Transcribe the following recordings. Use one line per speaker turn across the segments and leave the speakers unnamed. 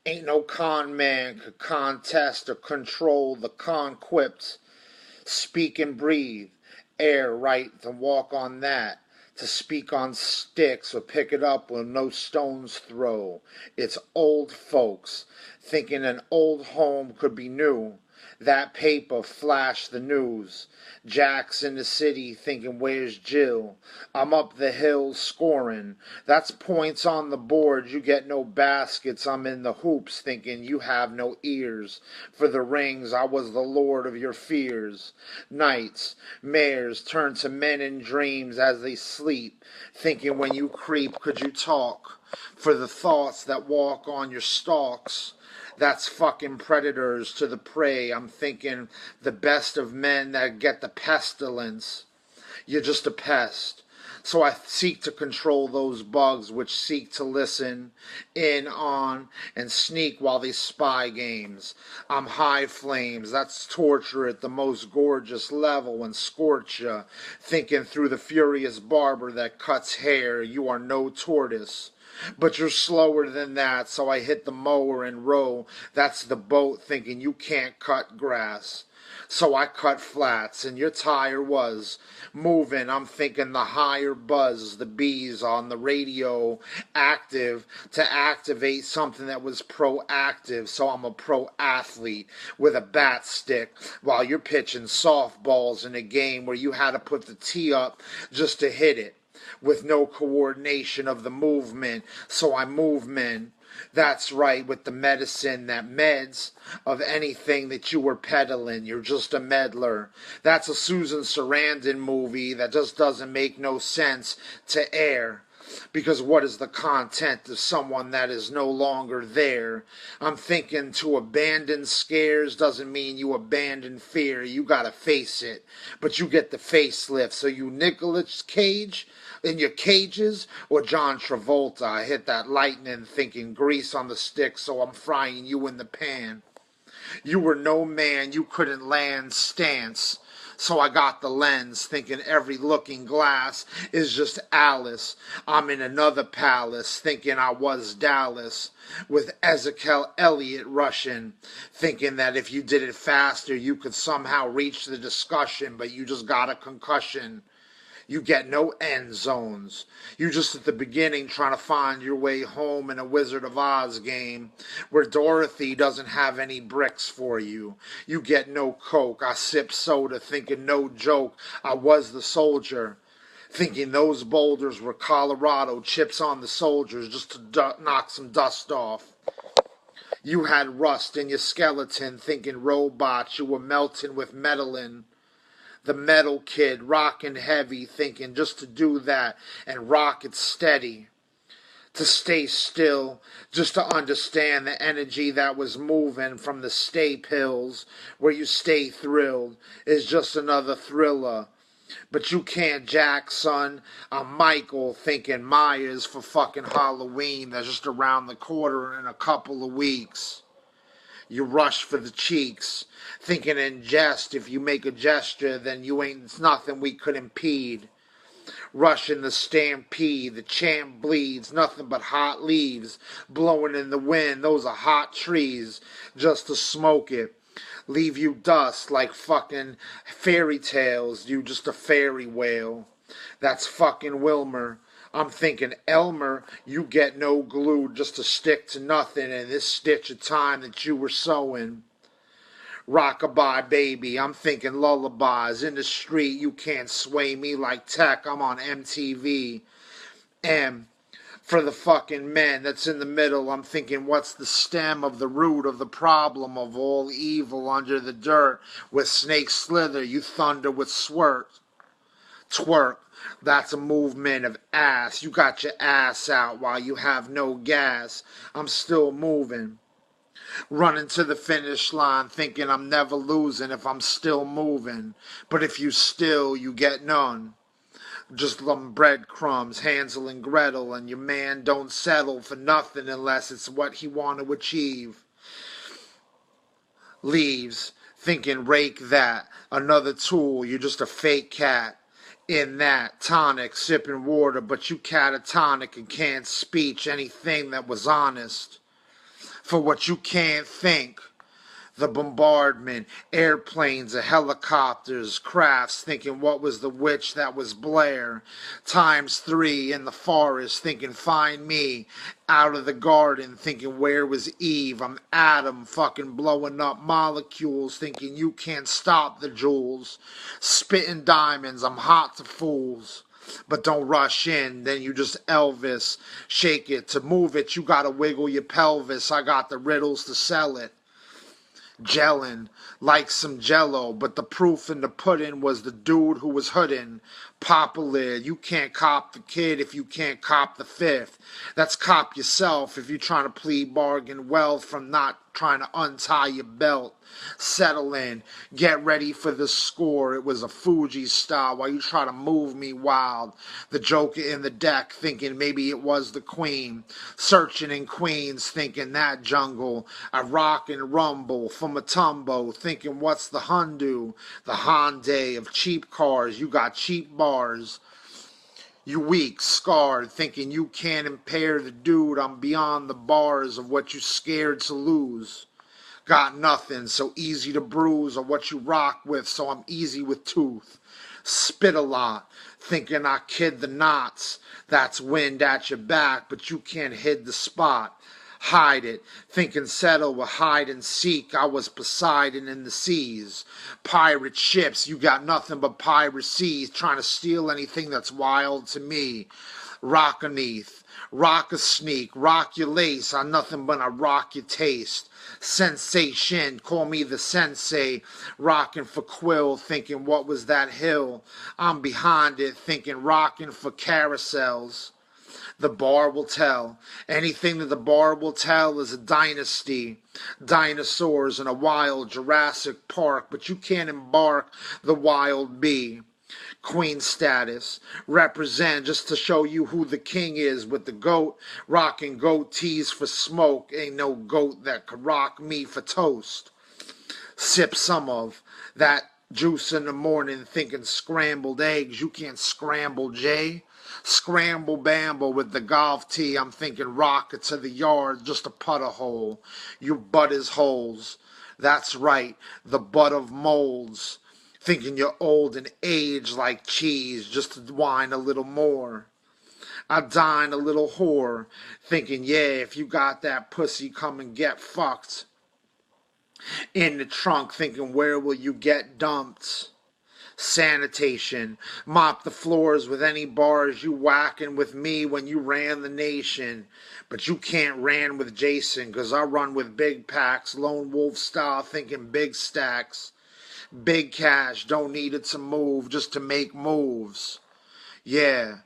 Ain't no con man could contest or control the conquept. Speak and breathe. Air right to walk on that. To speak on sticks or pick it up when no stones throw. It's old folks thinking an old home could be new. That paper flashed the news. Jack's in the city thinking, where's Jill? I'm up the hill scoring. That's points on the board. You get no baskets. I'm in the hoops thinking you have no ears. For the rings, I was the lord of your fears. Nights, mares turn to men in dreams as they sleep, thinking when you creep, could you talk? For the thoughts that walk on your stalks. That's fucking predators to the prey. I'm thinking the best of men that get the pestilence. You're just a pest. So I seek to control those bugs which seek to listen in on and sneak while they spy games. I'm high flames, that's torture at the most gorgeous level and scorch ya. Thinking through the furious barber that cuts hair, you are no tortoise. But you're slower than that, so I hit the mower and row. That's the boat thinking you can't cut grass. So I cut flats, and your tire was moving. I'm thinking the higher buzz, the bees on the radio, active to activate something that was proactive. So I'm a pro athlete with a bat stick while you're pitching softballs in a game where you had to put the tee up just to hit it with no coordination of the movement. So I move men. That's right, with the medicine that meds of anything that you were peddling. You're just a meddler. That's a Susan Sarandon movie that just doesn't make no sense to air. Because what is the content of someone that is no longer there? I'm thinking to abandon scares doesn't mean you abandon fear. You gotta face it. But you get the facelift. So you Nicolas Cage in your cages or John Travolta? I hit that lightning thinking grease on the stick, so I'm frying you in the pan. You were no man, you couldn't land stance. So I got the lens, thinking every looking glass is just Alice. I'm in another palace, thinking I was Dallas, with Ezekiel Elliott rushing, thinking that if you did it faster, you could somehow reach the discussion, but you just got a concussion. You get no end zones. You just at the beginning trying to find your way home in a Wizard of Oz game where Dorothy doesn't have any bricks for you. You get no coke. I sip soda thinking no joke. I was the soldier. Thinking those boulders were Colorado chips on the soldiers just to knock some dust off. You had rust in your skeleton thinking robots. You were melting with metalin. The metal kid rocking heavy thinking just to do that and rock it steady, to stay still, just to understand the energy that was moving from the stay pills where you stay thrilled is just another thriller. But you can't jack, son. I'm Michael thinking Myers for fucking Halloween that's just around the corner in a couple of weeks. You rush for the cheeks, thinking in jest if you make a gesture, then you ain't it's nothing we could impede. Rush in the stampede, the champ bleeds, nothing but hot leaves blowing in the wind. Those are hot trees, just to smoke it. Leave you dust like fucking fairy tales, you just a fairy whale. That's fucking Wilmer. I'm thinking, Elmer, you get no glue just to stick to nothing in this stitch of time that you were sewing. Rockabye baby, I'm thinking lullabies. In the street, you can't sway me like tech. I'm on MTV. M. For the fucking men that's in the middle, I'm thinking, what's the stem of the root of the problem of all evil under the dirt? With snakes slither, you thunder with twerk. That's a movement of ass. You got your ass out while you have no gas. I'm still moving. Running to the finish line thinking I'm never losing if I'm still moving. But if you still, you get none. Just some breadcrumbs, Hansel and Gretel, and your man don't settle for nothing unless it's what he want to achieve. Leaves, thinking rake that, another tool, you're just a fake cat. In that, tonic, sipping water, but you catatonic and can't speech anything that was honest. for what you can't think. The bombardment, airplanes, and helicopters, crafts, thinking what was the witch that was Blair. Times three in the forest, thinking find me. Out of the garden, thinking where was Eve. I'm Adam, fucking blowing up molecules, thinking you can't stop the jewels. Spitting diamonds, I'm hot to fools. But don't rush in, then you just Elvis. Shake it, to move it, you gotta wiggle your pelvis. I got the riddles to sell it. Gelling like some jello, but the proof in the pudding was the dude who was hooding. Pop a lid, you can't cop the kid if you can't cop the fifth. That's cop yourself if you're trying to plead bargain wealth from not trying to untie your belt. Settle in, get ready for the score. It was a Fuji style while you try to move me wild. The joker in the deck thinking maybe it was the queen. Searching in Queens thinking that jungle. I rock and rumble from a tumbo thinking what's the Hundu? The Hyundai of cheap cars. You got cheap bars. You weak, scarred, thinking you can't impair the dude. I'm beyond the bars of what you scared to lose. Got nothing, so easy to bruise, or what you rock with, so I'm easy with tooth. Spit a lot, thinking I kid the knots. That's wind at your back, but you can't hid the spot. Hide it, thinking settle with hide and seek. I was Poseidon in the seas. Pirate ships, you got nothing but piracies, trying to steal anything that's wild to me. Rock aneath, rock a sneak, rock your lace, on nothing but I rock your taste. Sensation, call me the sensei, rockin' for quill, thinking what was that hill? I'm behind it, thinking rockin' for carousels. The bar will tell. Anything that the bar will tell is a dynasty. Dinosaurs in a wild Jurassic Park, but you can't embark the wild bee. Queen status, represent just to show you who the king is with the goat, rocking goat tees for smoke, ain't no goat that could rock me for toast. Sip some of that juice in the morning thinking scrambled eggs, you can't scramble Jay. Scramble bamble with the golf tee, I'm thinking rocket to the yard, just a putter hole. You butt his holes. That's right, the butt of molds. Thinking you're old and aged like cheese, just to whine a little more. I dine a little whore, thinking, yeah, if you got that pussy, come and get fucked. In the trunk, thinking, where will you get dumped? Sanitation, mop the floors with any bars you whacking with me when you ran the nation. But you can't ran with Jason, 'cause I run with big packs, lone wolf style, thinking big stacks. Big cash, don't need it to move, just to make moves. Yeah,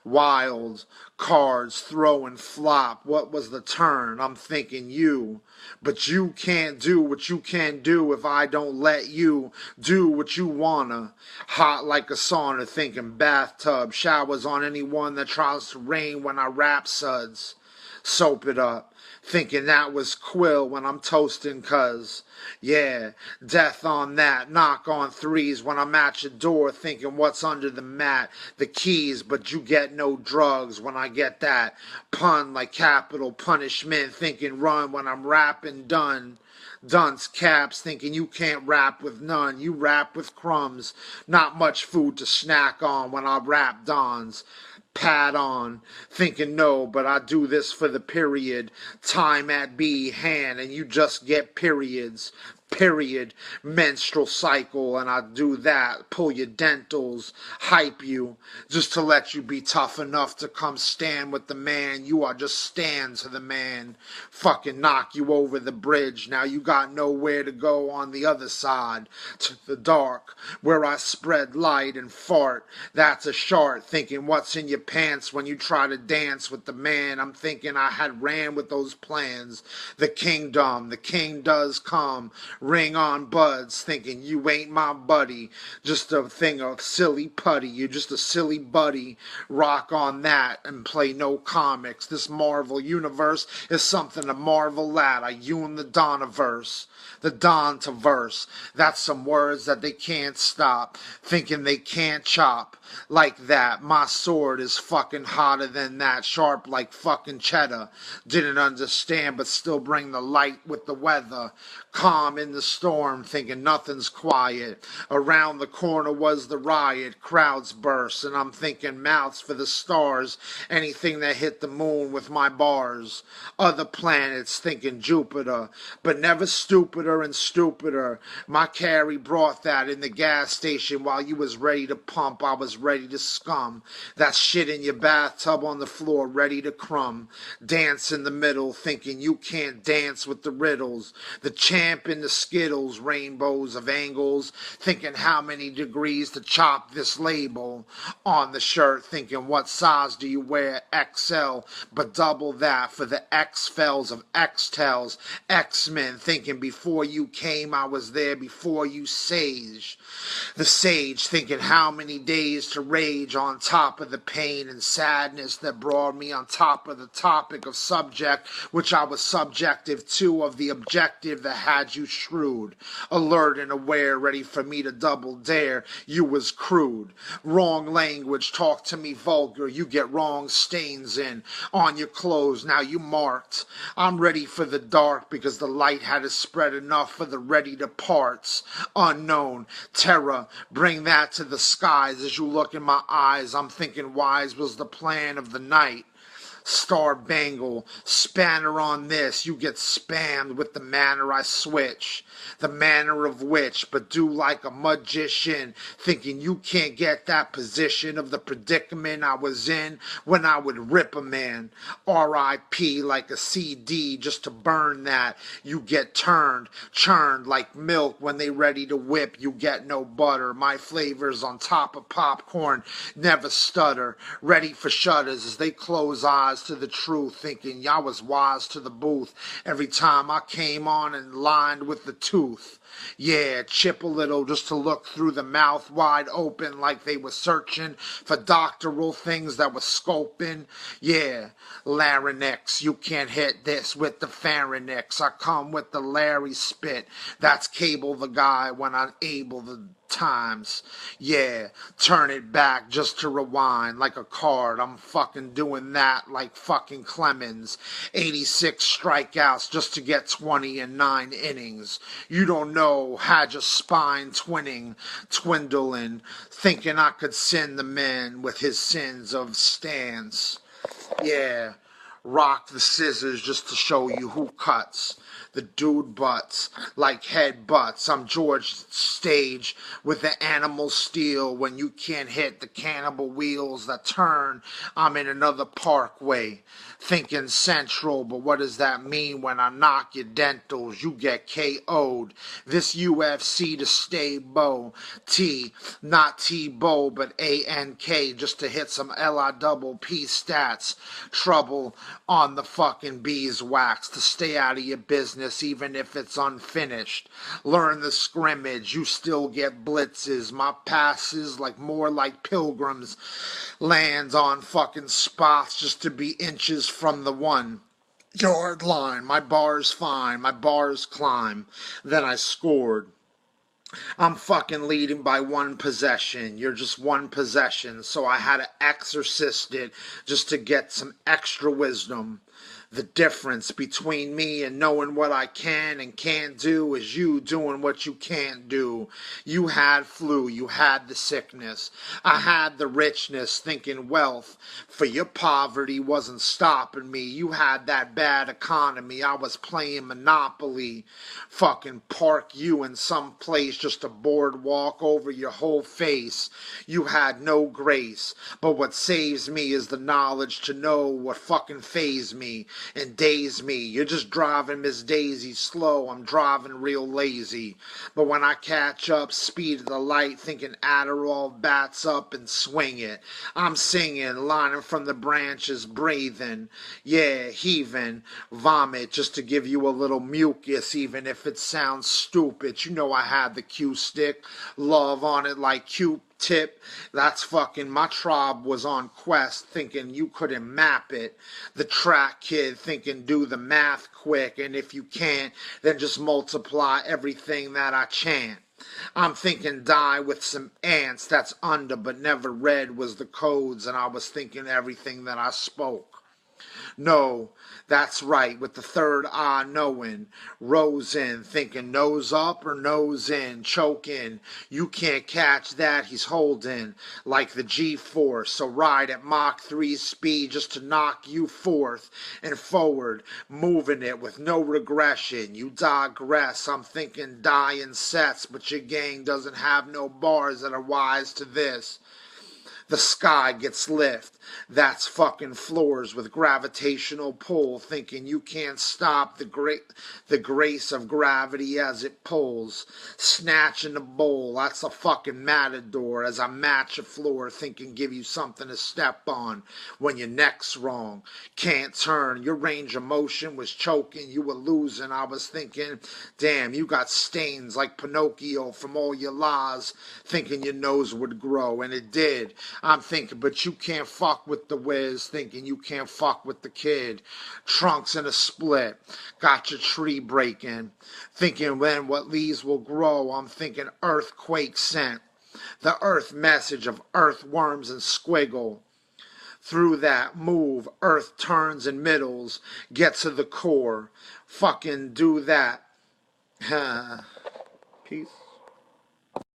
wild, cards, throw and flop. What was the turn? I'm thinking you. But you can't do what you can do if I don't let you do what you wanna. Hot like a sauna, thinking bathtub. Showers on anyone that tries to rain when I rap suds. Soap it up, thinking that was quill when I'm toasting, 'cause, yeah, death on that, knock on threes when I'm at your door, thinking what's under the mat, the keys, but you get no drugs when I get that pun like capital punishment, thinking run when I'm rapping done. Dunce caps, thinking you can't rap with none, you rap with crumbs, not much food to snack on when I rap dons. Pad on, thinking no, but I do this for the period. Time at B hand, and you just get periods. Period. Menstrual cycle, and I do that. Pull your dentals, hype you, just to let you be tough enough to come stand with the man. You are just stand to the man. Fucking knock you over the bridge. Now you got nowhere to go on the other side. To the dark, where I spread light and fart. That's a shart, thinking what's in your pants when you try to dance with the man. I'm thinking I had ran with those plans. The kingdom, the king does come. Ring on buds, thinking you ain't my buddy. Just a thing of silly putty. You're just a silly buddy. Rock on that and play no comics. This Marvel universe is something to marvel at. I Yoon the Doniverse. The Don to verse. That's some words that they can't stop. Thinking they can't chop. like that. My sword is fucking hotter than that, sharp like fucking cheddar. Didn't understand, but still bring the light with the weather. Calm in the storm, thinking nothing's quiet. Around the corner was the riot, crowds burst, and I'm thinking mouths for the stars. Anything that hit the moon with my bars. Other planets thinking Jupiter, but never stupider and stupider. My carry brought that in the gas station while you was ready to pump. I was ready to scum. That shit in your bathtub on the floor, ready to crumb. Dance in the middle, thinking you can't dance with the riddles. The champ in the skittles, rainbows of angles, thinking how many degrees to chop this label. On the shirt, thinking what size do you wear? XL, but double that for the X-Fells of X-Tells. X-Men, thinking before you came, I was there before you sage. The sage, thinking how many days to rage on top of the pain and sadness that brought me on top of the topic of subject, which I was subjective to, of the objective that had you shrewd, alert and aware, ready for me to double dare. You was crude. Wrong language, talk to me vulgar, you get wrong stains in on your clothes, now you marked. I'm ready for the dark because the light had to spread enough for the ready to parts. Unknown, terror, bring that to the skies. As you look in my eyes, I'm thinking wise was the plan of the night. Star bangle, spanner on this, you get spammed with the manner I switch, the manner of which, but do like a magician, thinking you can't get that position of the predicament I was in when I would rip a man. R.I.P. like a CD, just to burn that, you get churned like milk when they ready to whip, you get no butter. My flavors on top of popcorn never stutter, ready for shudders as they close eyes to the truth, thinking y'all was wise to the booth every time I came on and lined with the tooth. Yeah, chip a little just to look through the mouth wide open like they were searching for doctoral things that were scoping. Yeah, larynx, you can't hit this with the pharynx. I come with the Larry spit. That's Cable the guy when I'm able to times. Yeah, turn it back just to rewind like a card. I'm fucking doing that like fucking Clemens. 86 strikeouts just to get 20 in 9 innings. You don't know, had your spine dwindling, thinking I could send the man with his sins of stance. Yeah, rock the scissors just to show you who cuts. The dude butts like head butts. I'm George Stage with the animal steel. When you can't hit the cannibal wheels that turn, I'm in another parkway. Thinking central, but what does that mean when I knock your dentals? You get KO'd. This UFC to stay bow. T, not T-Bow, but A-N-K, just to hit some L-I-double-P stats. Trouble on the fucking beeswax to stay out of your business even if it's unfinished. Learn the scrimmage, you still get blitzes. My passes like more like pilgrims lands on fucking spots just to be inches from the 1 yard line. My bars fine, my bars climb. Then I scored. I'm fucking leading by 1 possession. You're just 1 possession. So I had to exorcist it just to get some extra wisdom. The difference between me and knowing what I can and can't do is you doing what you can't do. You had flu, you had the sickness. I had the richness, thinking wealth for your poverty wasn't stopping me. You had that bad economy, I was playing Monopoly. Fucking park you in some place just a boardwalk over your whole face. You had no grace, but what saves me is the knowledge to know what fucking fazed me and daze me. You're just driving Miss Daisy slow, I'm driving real lazy. But when I catch up, speed of the light, thinking Adderall, bats up and swing it. I'm singing, lining from the branches, breathing. Yeah, heaving, vomit, just to give you a little mucus, even if it sounds stupid. You know I had the Q-stick, love on it like Q-tip. That's fucking, my tribe was on quest, thinking you couldn't map it. The track kid thinking do the math quick, and if you can't, then just multiply everything that I chant. I'm thinking die with some ants that's under but never read was the codes, and I was thinking everything that I spoke. No, that's right, with the third eye knowing. Rose in, thinking nose up or nose in, choking. You can't catch that, he's holding like the G-force. So ride at Mach 3 speed just to knock you forth and forward, moving it with no regression. You digress, I'm thinking die in sets, but your gang doesn't have no bars that are wise to this. The sky gets lift. That's fucking floors with gravitational pull, thinking you can't stop the grace of gravity as it pulls. Snatching the bowl, that's a fucking matador as I match a floor, thinking give you something to step on when your neck's wrong. Can't turn, your range of motion was choking, you were losing. I was thinking, damn, you got stains like Pinocchio from all your lies, thinking your nose would grow, and it did. I'm thinking, but you can't fuck with the whiz, thinking you can't fuck with the kid. Trunks in a split, got your tree breaking, thinking when what leaves will grow. I'm thinking earthquake scent, the earth message of earthworms and squiggle. Through that move, earth turns and middles, get to the core. Fucking do that. Peace.